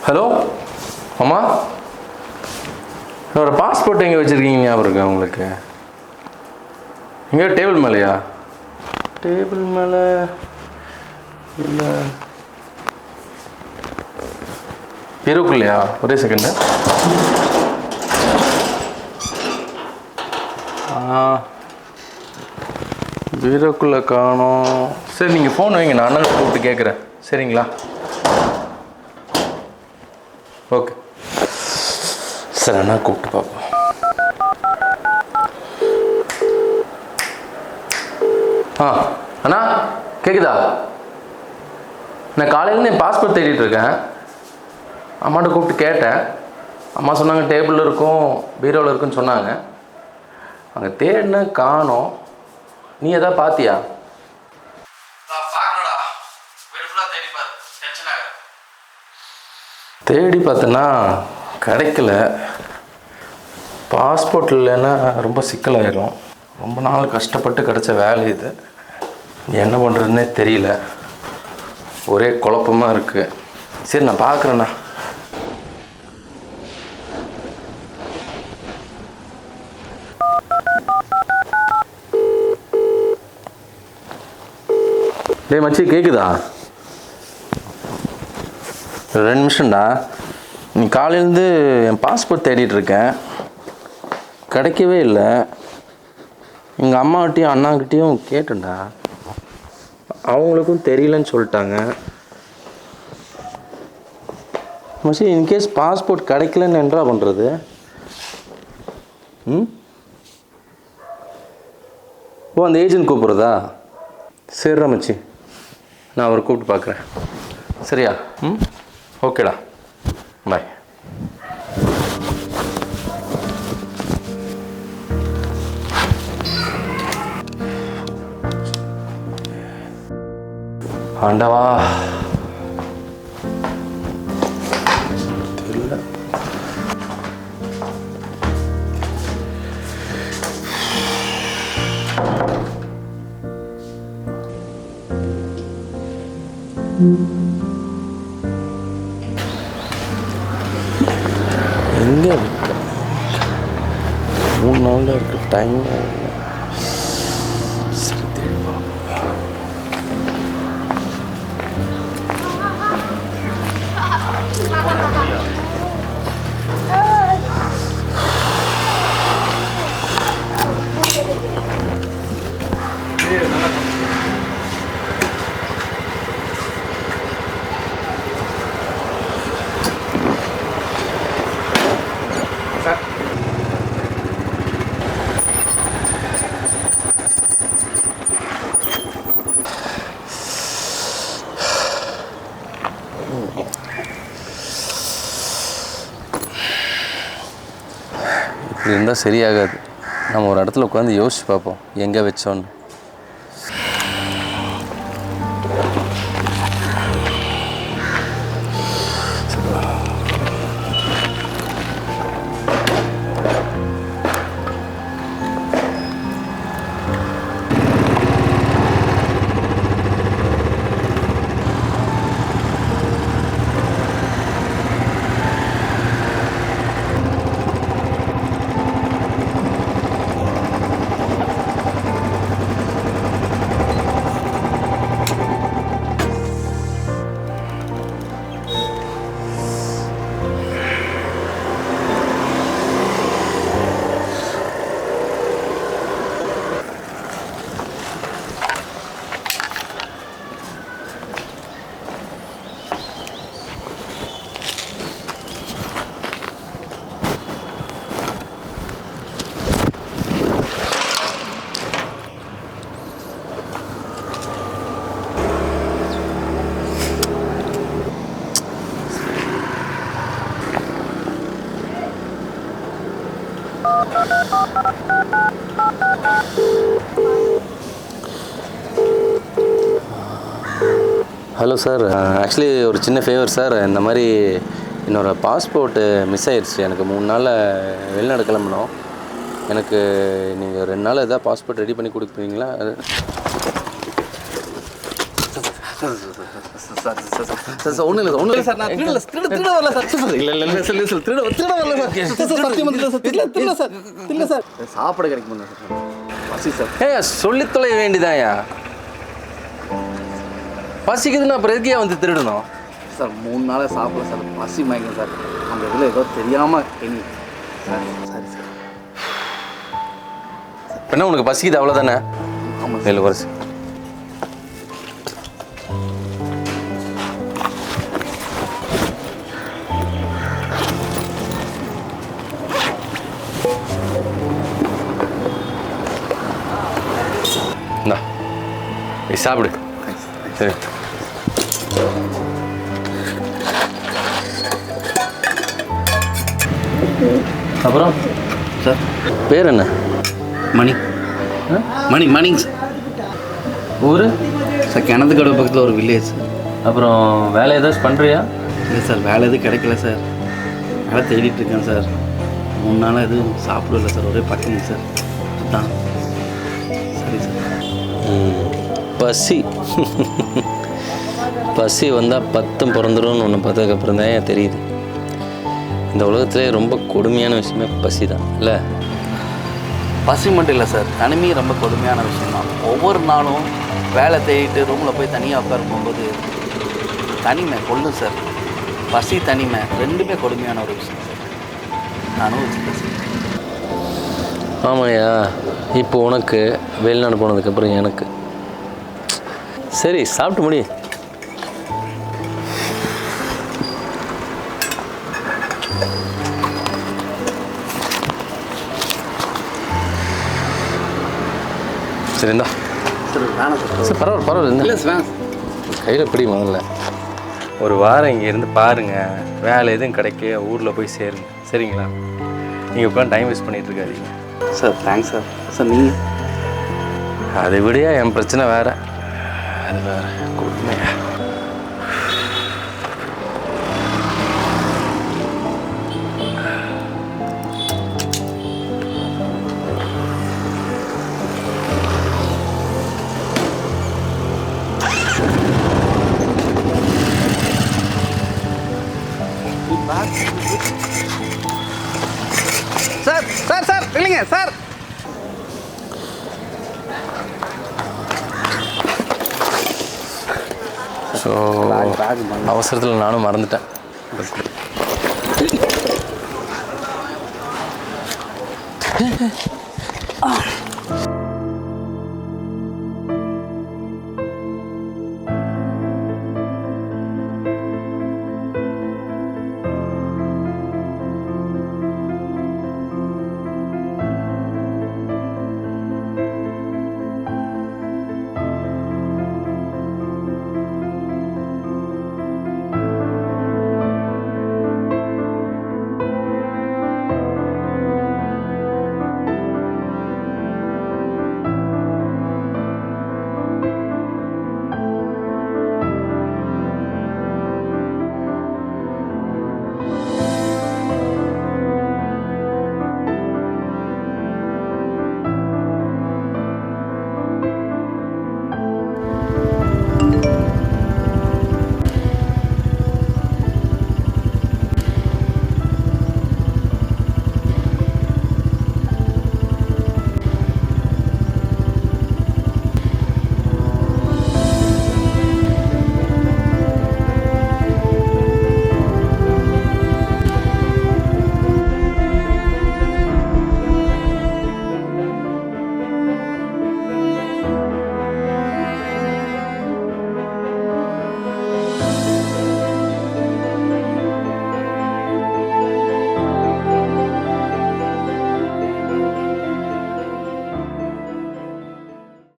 Hello அம்மா, என்னோட passport எங்கே வச்சுருக்கீங்க ஞாபகம் இருக்கா உங்களுக்கு? எங்கே டேபிள் மேலேயா? டேபிள் மேலே இல்லை, இருக்குல்லையா? ஒரே செகண்டு. பீரோக்குள்ளே காணோம். சரி, நீங்கள் ஃபோன் வைங்க, நான் அண்ணன் கூப்பிட்டு கேட்குறேன். சரிங்களா? ஓகே சரி, அண்ணா கூப்பிட்டு பார்ப்போம். அண்ணா கேட்குதா? நான் காலையிலேருந்து என் பாஸ்போர்ட் தேடிட்டு இருக்கேன். அம்மாட்ட கூப்பிட்டு கேட்டேன். அம்மா சொன்னாங்க டேபிளில் இருக்கும், பீரோவில் இருக்குன்னு சொன்னாங்க. அங்கே தேடின காணோம். நீ எதாவது பார்த்தியா? தேடி பார்த்தேன்னா கிடைக்கல. பாஸ்போர்ட் இல்லைன்னா ரொம்ப சிக்கலாயிடும். ரொம்ப நாள் கஷ்டப்பட்டு கிடச்ச வேலை இது. என்ன பண்ணுறதுன்னே தெரியல. ஒரே குழப்பமாக இருக்குது. சரி, நான் பார்க்குறேண்ணா. டேய் மச்சி, கேட்குதா? 2 நிமிஷம்டா. நீ காலையிலேருந்து என் பாஸ்போர்ட் தேடிட்டுருக்கேன், கிடைக்கவே இல்லை. எங்கள் அம்மாக்கிட்டையும் அண்ணாக்கிட்டேயும் கேட்டேன்டா, அவங்களுக்கும் தெரியலன்னு சொல்லிட்டாங்க. மச்சி, இன்கேஸ் பாஸ்போர்ட் கிடைக்கலன்னு என்னடா பண்ணுறது? ஓ, அந்த ஏஜென்ட் கூப்பிட்றதா? சரிடா மச்சி, நான் அவரை கூப்பிட்டு பார்க்குறேன். சரியா? ஓகேடா, பாய். ஆண்டவா, தெரியல. எங்கே இருக்கு? 3 நாளில் இருக்கு டைம். சரி, தேடி பார்ப்போம். இப்படி இருந்தால் சரியாகாது. நம்ம ஒரு இடத்துல உட்காந்து யோசிச்சு பார்ப்போம் எங்கே வச்சோன்னு. ஹலோ சார், ஆக்சுவலி ஒரு சின்ன ஃபேவர் சார். இந்த மாதிரி என்னோடய பாஸ்போர்ட்டு மிஸ் ஆயிடுச்சு. எனக்கு 3 நாளில் வெளிநாடு கிளம்பணும். எனக்கு நீங்கள் 2 நாள் எதாவது பாஸ்போர்ட் ரெடி பண்ணி கொடுப்பீங்களா? சார் ஒன்றும் இல்லை சார், ஒன்றும் இல்லை சார். நான் திருட வரல சார். இல்லை சார், திருட வரல சார். சத்தியமா திருட சார். சாப்பிட கிடைக்கும் சார். பசி சார். சொல்லி தொலை வேண்டியதாயா? பசிக்குதுன்னு அப்புறம் எதுக்கே வந்து திருடணும் சார்? 3 நாளாக சாப்பிடல சார், பசி மயக்கம் சார். அந்த இதில் ஏதோ தெரியாமல் சார். சரி சார். என்ன உனக்கு பசிக்குது அவ்வளோதானே? ஆமாம் இல்லை குறைச்சி இந்தா நீ சாப்பிடு. சரி. அப்புறம் சார் பேர் என்ன? மணிங்க சார். ஊர்? சார் கிணத்துக்கடை பக்கத்தில் ஒரு வில்லேஜ் சார். அப்புறம் வேலை ஏதாச்சும் பண்ணுறியா? இல்லை சார், வேலை எதுவும் கிடைக்கல சார். வேலை தேடிட்டு இருக்கேன் சார். 3 நாளாக எதுவும் சாப்பிடல சார், ஒரே பட்டினி சார். அதுதான். சரி சார். பசி பசி வந்தால் 10 பிறந்துரும்னு ஒன்று பார்த்ததுக்கப்புறம் தான் ஏன் தெரியுது. இந்த உலகத்திலே ரொம்ப கொடுமையான விஷயமே பசி தான் இல்லை? பசி மட்டும் இல்லை சார், தனிமையும் ரொம்ப கொடுமையான விஷயம் தான். ஒவ்வொரு நாளும் வேலை தேடிட்டு ரூமில் போய் தனியாக உட்கார போகும்போது தனிமை கொள்ளும் சார். பசி தனிமை ரெண்டுமே கொடுமையான ஒரு விஷயம் சார். நான் அனுபவிச்சுட்டேன் சார். ஆமாய்யா, இப்போ உனக்கு வெளிநாடு போனதுக்கப்புறம் எனக்கு. சரி சாப்பிட்டு முடி. சரி இந்தா. சார் வேணாம் சார். சரி பரவாயில்ல இல்லை இந்த சார் வேணாம். கையில் பிடி. முதல்ல ஒரு வாரம் இங்கே இருந்து பாருங்கள், வேலை எதுவும் கிடைக்க ஊரில் போய் சேருங்க. சரிங்களா? நீங்கள் உட்காந்து டைம் வேஸ்ட் பண்ணிகிட்டு இருக்காதீங்க. Sir thanks sir. சார் நீங்கள் அதை விடையா என் பிரச்சனை வேறு. அது வேறு கொடுமையா. சார் சார் சார் இல்லைங்க சார். ஸோ அவசரத்தில் நானும் மறந்துட்டேன்.